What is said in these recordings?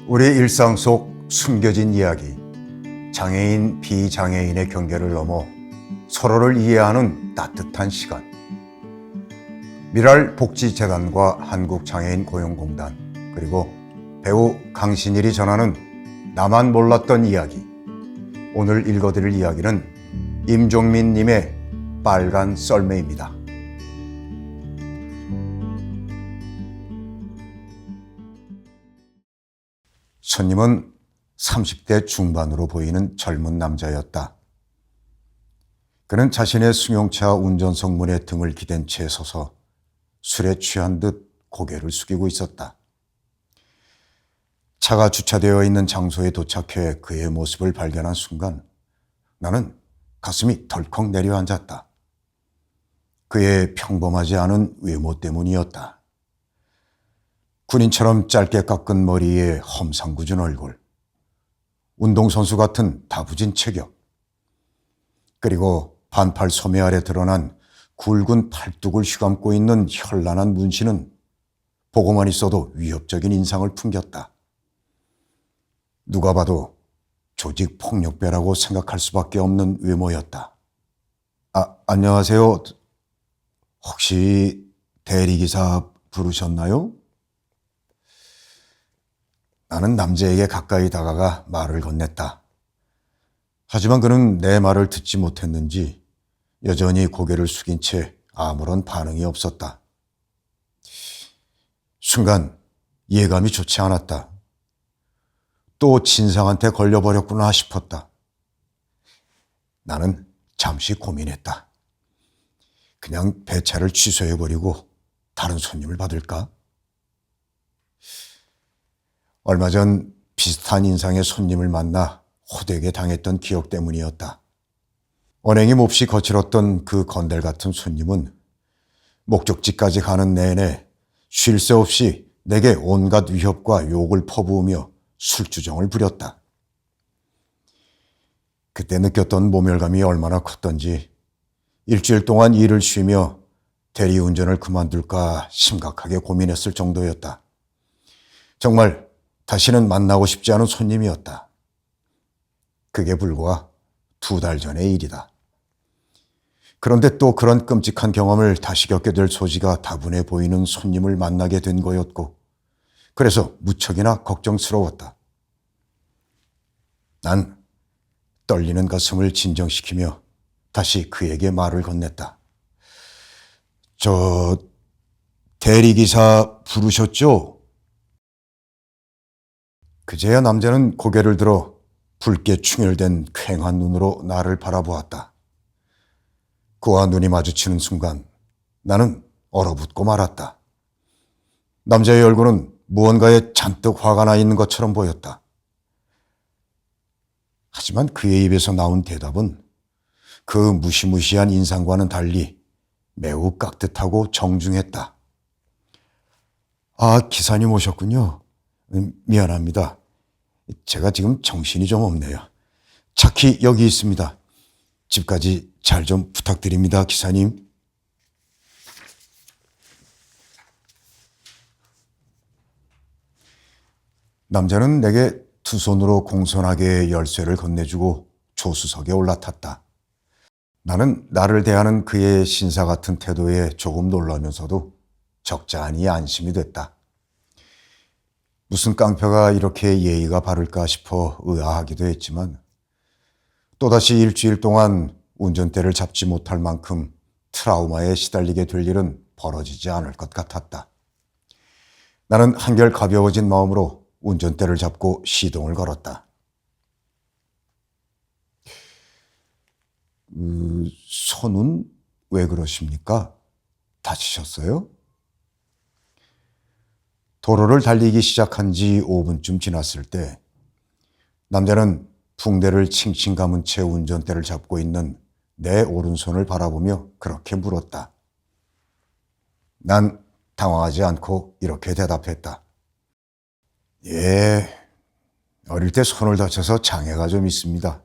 우리 일상 속 숨겨진 이야기, 장애인, 비장애인의 경계를 넘어 서로를 이해하는 따뜻한 시간. 미랄복지재단과 한국장애인 고용공단, 그리고 배우 강신일이 전하는 나만 몰랐던 이야기. 오늘 읽어드릴 이야기는 임종민님의 빨간 썰매입니다. 손님은 30대 중반으로 보이는 젊은 남자였다. 그는 자신의 승용차 운전석 문에 등을 기댄 채 서서 술에 취한 듯 고개를 숙이고 있었다. 차가 주차되어 있는 장소에 도착해 그의 모습을 발견한 순간 나는 가슴이 덜컥 내려앉았다. 그의 평범하지 않은 외모 때문이었다. 군인처럼 짧게 깎은 머리에 험상궂은 얼굴, 운동선수 같은 다부진 체격, 그리고 반팔 소매 아래 드러난 굵은 팔뚝을 휘감고 있는 현란한 문신은 보고만 있어도 위협적인 인상을 풍겼다. 누가 봐도 조직 폭력배라고 생각할 수밖에 없는 외모였다. 안녕하세요. 혹시 대리기사 부르셨나요? 나는 남자에게 가까이 다가가 말을 건넸다. 하지만 그는 내 말을 듣지 못했는지 여전히 고개를 숙인 채 아무런 반응이 없었다. 순간 예감이 좋지 않았다. 또 진상한테 걸려버렸구나 싶었다. 나는 잠시 고민했다. 그냥 배차를 취소해버리고 다른 손님을 받을까? 얼마 전 비슷한 인상의 손님을 만나 호되게 당했던 기억 때문이었다. 언행이 몹시 거칠었던 그 건달 같은 손님은 목적지까지 가는 내내 쉴 새 없이 내게 온갖 위협과 욕을 퍼부으며 술주정을 부렸다. 그때 느꼈던 모멸감이 얼마나 컸던지 일주일 동안 일을 쉬며 대리운전을 그만둘까 심각하게 고민했을 정도였다. 정말 다시는 만나고 싶지 않은 손님이었다. 그게 불과 2달 전의 일이다. 그런데 또 그런 끔찍한 경험을 다시 겪게 될 소지가 다분해 보이는 손님을 만나게 된 거였고, 그래서 무척이나 걱정스러웠다. 난 떨리는 가슴을 진정시키며 다시 그에게 말을 건넸다. 대리기사 부르셨죠? 그제야 남자는 고개를 들어 붉게 충혈된 퀭한 눈으로 나를 바라보았다. 그와 눈이 마주치는 순간 나는 얼어붙고 말았다. 남자의 얼굴은 무언가에 잔뜩 화가 나 있는 것처럼 보였다. 하지만 그의 입에서 나온 대답은 그 무시무시한 인상과는 달리 매우 깍듯하고 정중했다. 기사님 오셨군요. 미안합니다. 제가 지금 정신이 좀 없네요. 차키 여기 있습니다. 집까지 잘 좀 부탁드립니다, 기사님. 남자는 내게 두 손으로 공손하게 열쇠를 건네주고 조수석에 올라탔다. 나는 나를 대하는 그의 신사 같은 태도에 조금 놀라면서도 적잖이 안심이 됐다. 무슨 깡패가 이렇게 예의가 바를까 싶어 의아하기도 했지만 또다시 일주일 동안 운전대를 잡지 못할 만큼 트라우마에 시달리게 될 일은 벌어지지 않을 것 같았다. 나는 한결 가벼워진 마음으로 운전대를 잡고 시동을 걸었다. 손은 왜 그러십니까? 다치셨어요? 도로를 달리기 시작한 지 5분쯤 지났을 때 남자는 붕대를 칭칭 감은 채 운전대를 잡고 있는 내 오른손을 바라보며 그렇게 물었다. 난 당황하지 않고 이렇게 대답했다. 어릴 때 손을 다쳐서 장애가 좀 있습니다.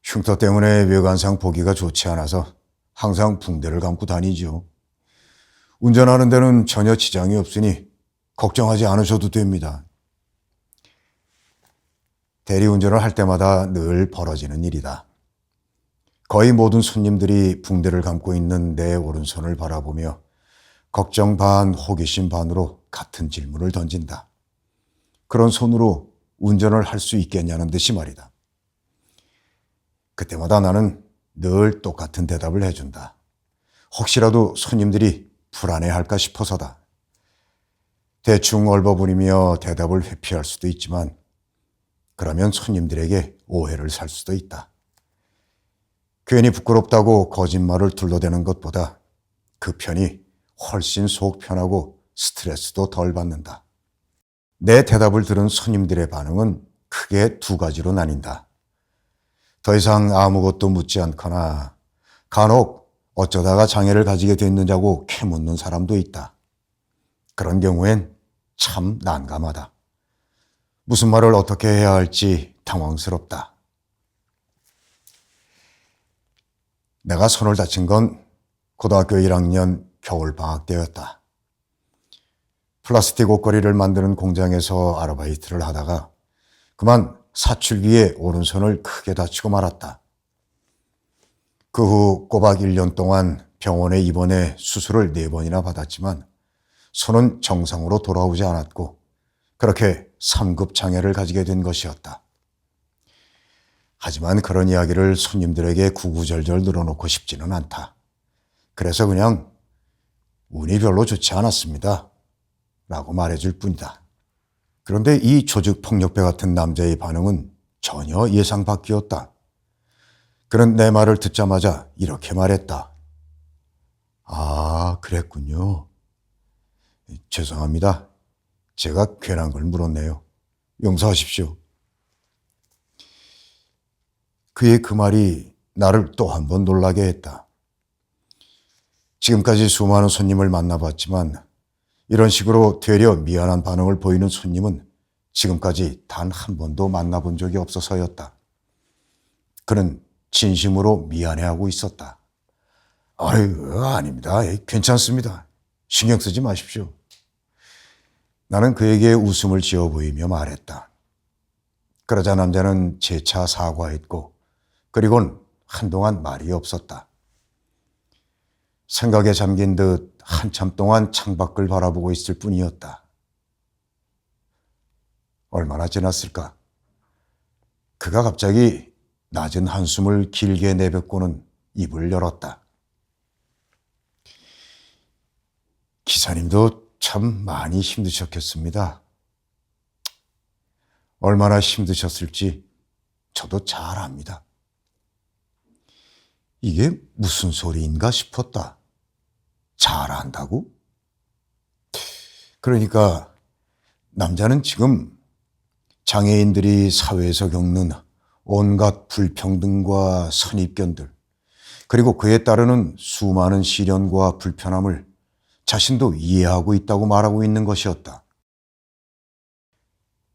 흉터 때문에 외관상 보기가 좋지 않아서 항상 붕대를 감고 다니죠. 운전하는 데는 전혀 지장이 없으니 걱정하지 않으셔도 됩니다. 대리운전을 할 때마다 늘 벌어지는 일이다. 거의 모든 손님들이 붕대를 감고 있는 내 오른손을 바라보며 걱정 반, 호기심 반으로 같은 질문을 던진다. 그런 손으로 운전을 할 수 있겠냐는 듯이 말이다. 그때마다 나는 늘 똑같은 대답을 해준다. 혹시라도 손님들이 불안해할까 싶어서다. 대충 얼버무리며 대답을 회피할 수도 있지만 그러면 손님들에게 오해를 살 수도 있다. 괜히 부끄럽다고 거짓말을 둘러대는 것보다 그 편이 훨씬 속 편하고 스트레스도 덜 받는다. 내 대답을 들은 손님들의 반응은 크게 두 가지로 나뉜다. 더 이상 아무것도 묻지 않거나 간혹 어쩌다가 장애를 가지게 됐느냐고 캐묻는 사람도 있다. 그런 경우엔 참 난감하다. 무슨 말을 어떻게 해야 할지 당황스럽다. 내가 손을 다친 건 고등학교 1학년 겨울방학 때였다. 플라스틱 옷걸이를 만드는 공장에서 아르바이트를 하다가 그만 사출기에 오른손을 크게 다치고 말았다. 그 후 꼬박 1년 동안 병원에 입원해 수술을 4번이나 받았지만 손은 정상으로 돌아오지 않았고 그렇게 3급 장애를 가지게 된 것이었다. 하지만 그런 이야기를 손님들에게 구구절절 늘어놓고 싶지는 않다. 그래서 그냥 운이 별로 좋지 않았습니다. 라고 말해줄 뿐이다. 그런데 이 조직폭력배 같은 남자의 반응은 전혀 예상 밖이었다. 그는 내 말을 듣자마자 이렇게 말했다. 아, 그랬군요. 죄송합니다. 제가 괜한 걸 물었네요. 용서하십시오. 그의 그 말이 나를 또 한 번 놀라게 했다. 지금까지 수많은 손님을 만나봤지만 이런 식으로 되려 미안한 반응을 보이는 손님은 지금까지 단 한 번도 만나본 적이 없어서였다. 그는 진심으로 미안해하고 있었다. 아유, 아닙니다. 괜찮습니다. 신경 쓰지 마십시오. 나는 그에게 웃음을 지어 보이며 말했다. 그러자 남자는 재차 사과했고 그리고는 한동안 말이 없었다. 생각에 잠긴 듯 한참 동안 창밖을 바라보고 있을 뿐이었다. 얼마나 지났을까? 그가 갑자기 낮은 한숨을 길게 내뱉고는 입을 열었다. 기사님도 참 많이 힘드셨겠습니다. 얼마나 힘드셨을지 저도 잘 압니다. 이게 무슨 소리인가 싶었다. 잘 안다고? 그러니까 남자는 지금 장애인들이 사회에서 겪는 온갖 불평등과 선입견들, 그리고 그에 따르는 수많은 시련과 불편함을 자신도 이해하고 있다고 말하고 있는 것이었다.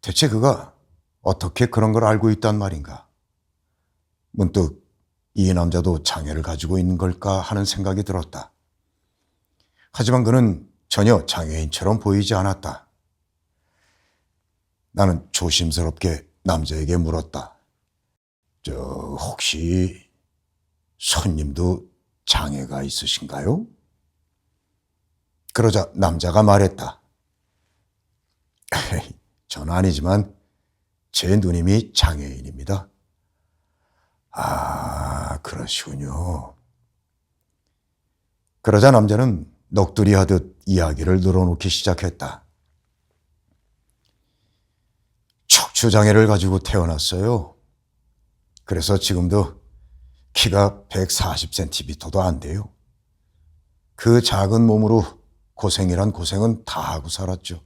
대체 그가 어떻게 그런 걸 알고 있단 말인가? 문득 이 남자도 장애를 가지고 있는 걸까 하는 생각이 들었다. 하지만 그는 전혀 장애인처럼 보이지 않았다. 나는 조심스럽게 남자에게 물었다. 혹시 손님도 장애가 있으신가요? 그러자 남자가 말했다. 전 아니지만 제 누님이 장애인입니다. 아, 그러시군요. 그러자 남자는 넋두리 하듯 이야기를 늘어놓기 시작했다. 척추장애를 가지고 태어났어요. 그래서 지금도 키가 140cm도 안 돼요. 그 작은 몸으로 고생이란 고생은 다 하고 살았죠.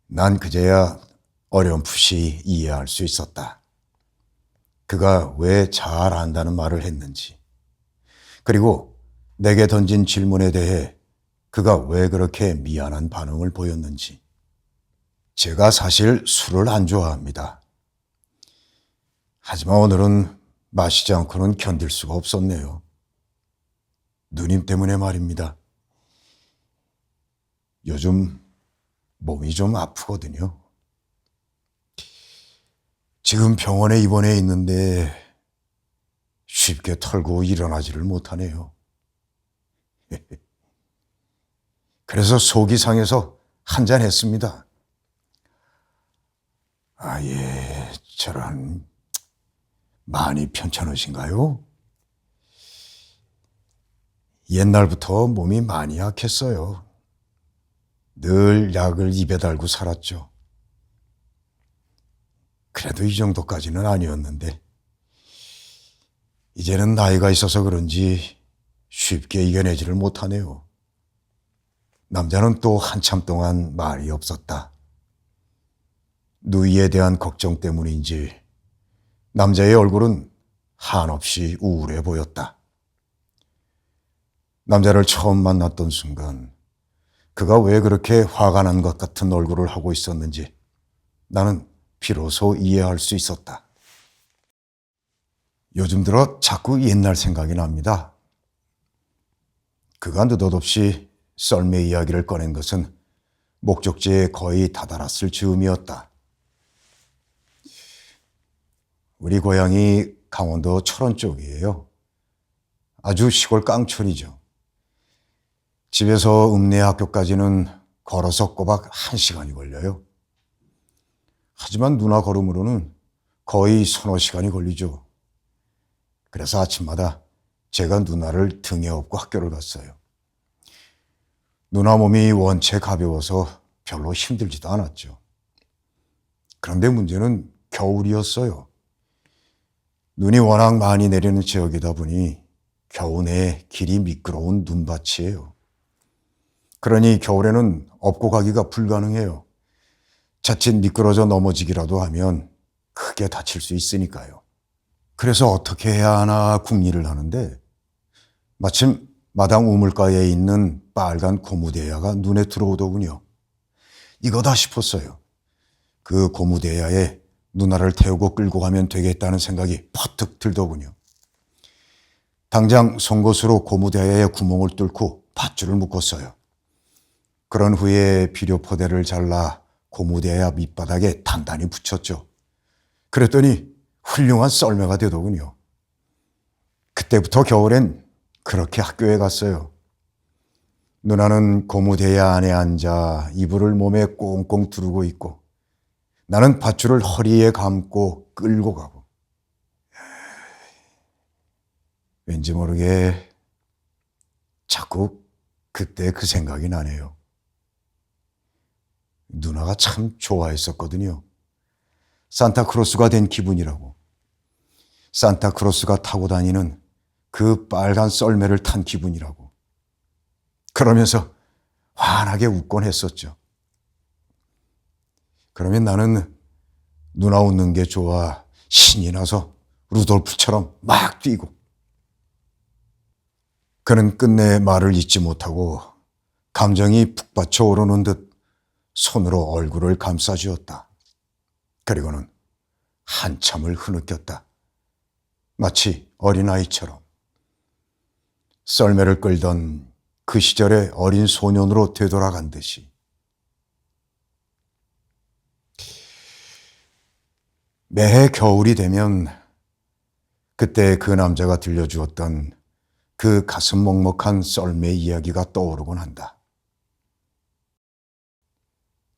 난 그제야 어렴풋이 이해할 수 있었다. 그가 왜 잘 안다는 말을 했는지, 그리고 내게 던진 질문에 대해 그가 왜 그렇게 미안한 반응을 보였는지. 제가 사실 술을 안 좋아합니다. 하지만 오늘은 마시지 않고는 견딜 수가 없었네요. 누님 때문에 말입니다. 요즘 몸이 좀 아프거든요. 지금 병원에 입원해 있는데 쉽게 털고 일어나지를 못하네요. 그래서 속이 상해서 한잔 했습니다. 예, 저런, 많이 편찮으신가요? 옛날부터 몸이 많이 약했어요. 늘 약을 입에 달고 살았죠. 그래도 이 정도까지는 아니었는데, 이제는 나이가 있어서 그런지 쉽게 이겨내지를 못하네요. 남자는 또 한참 동안 말이 없었다. 누이에 대한 걱정 때문인지 남자의 얼굴은 한없이 우울해 보였다. 남자를 처음 만났던 순간 그가 왜 그렇게 화가 난 것 같은 얼굴을 하고 있었는지 나는 비로소 이해할 수 있었다. 요즘 들어 자꾸 옛날 생각이 납니다. 그가 느닷없이 썰매 이야기를 꺼낸 것은 목적지에 거의 다다랐을 즈음이었다. 우리 고향이 강원도 철원 쪽이에요. 아주 시골 깡촌이죠. 집에서 읍내 학교까지는 걸어서 꼬박 1시간이 걸려요. 하지만 누나 걸음으로는 거의 서너 시간이 걸리죠. 그래서 아침마다 제가 누나를 등에 업고 학교를 갔어요. 누나 몸이 원체 가벼워서 별로 힘들지도 않았죠. 그런데 문제는 겨울이었어요. 눈이 워낙 많이 내리는 지역이다 보니 겨우 내에 길이 미끄러운 눈밭이에요. 그러니 겨울에는 업고 가기가 불가능해요. 자칫 미끄러져 넘어지기라도 하면 크게 다칠 수 있으니까요. 그래서 어떻게 해야 하나 궁리를 하는데 마침 마당 우물가에 있는 빨간 고무대야가 눈에 들어오더군요. 이거다 싶었어요. 그 고무대야에 누나를 태우고 끌고 가면 되겠다는 생각이 퍼뜩 들더군요. 당장 송곳으로 고무대야에 구멍을 뚫고 밧줄을 묶었어요. 그런 후에 비료포대를 잘라 고무대야 밑바닥에 단단히 붙였죠. 그랬더니 훌륭한 썰매가 되더군요. 그때부터 겨울엔 그렇게 학교에 갔어요. 누나는 고무대야 안에 앉아 이불을 몸에 꽁꽁 두르고 있고 나는 밧줄을 허리에 감고 끌고 가고 왠지 모르게 자꾸 그때 그 생각이 나네요. 누나가 참 좋아했었거든요. 산타크로스가 된 기분이라고. 산타크로스가 타고 다니는 그 빨간 썰매를 탄 기분이라고. 그러면서 환하게 웃곤 했었죠. 그러면 나는 누나 웃는 게 좋아 신이 나서 루돌프처럼 막 뛰고 그는 끝내 말을 잇지 못하고 감정이 북받쳐 오르는 듯 손으로 얼굴을 감싸주었다. 그리고는 한참을 흐느꼈다. 마치 어린아이처럼. 썰매를 끌던 그 시절의 어린 소년으로 되돌아간 듯이. 매해 겨울이 되면 그때 그 남자가 들려주었던 그 가슴 먹먹한 썰매 이야기가 떠오르곤 한다.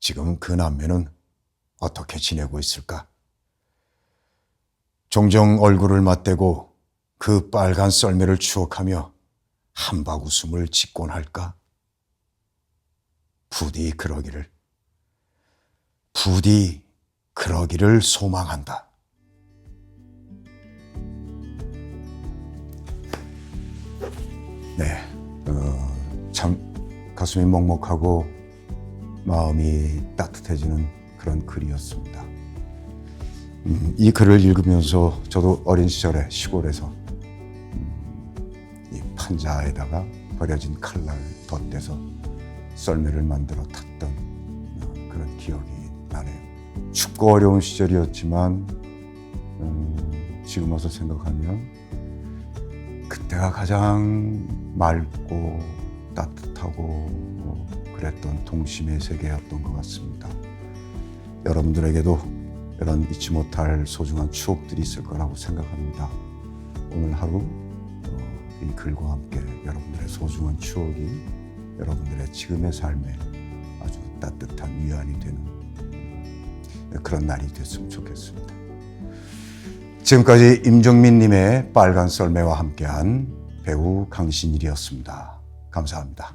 지금 그 남매는 어떻게 지내고 있을까? 종종 얼굴을 맞대고 그 빨간 썰매를 추억하며 한박 웃음을 짓곤 할까? 부디 그러기를 소망한다. 네, 참 가슴이 먹먹하고 마음이 따뜻해지는 그런 글이었습니다. 이 글을 읽으면서 저도 어린 시절에 시골에서 이 판자에다가 버려진 칼날 덧대서 썰매를 만들어 탔던 그런 기억이 나네요. 춥고 어려운 시절이었지만 지금 와서 생각하면 그때가 가장 맑고 따뜻하고 그랬던 동심의 세계였던 것 같습니다. 여러분들에게도 이런 잊지 못할 소중한 추억들이 있을 거라고 생각합니다. 오늘 하루 이 글과 함께 여러분들의 소중한 추억이 여러분들의 지금의 삶에 아주 따뜻한 위안이 되는 그런 날이 됐으면 좋겠습니다. 지금까지 임정민님의 빨간 썰매와 함께한 배우 강신일이었습니다. 감사합니다.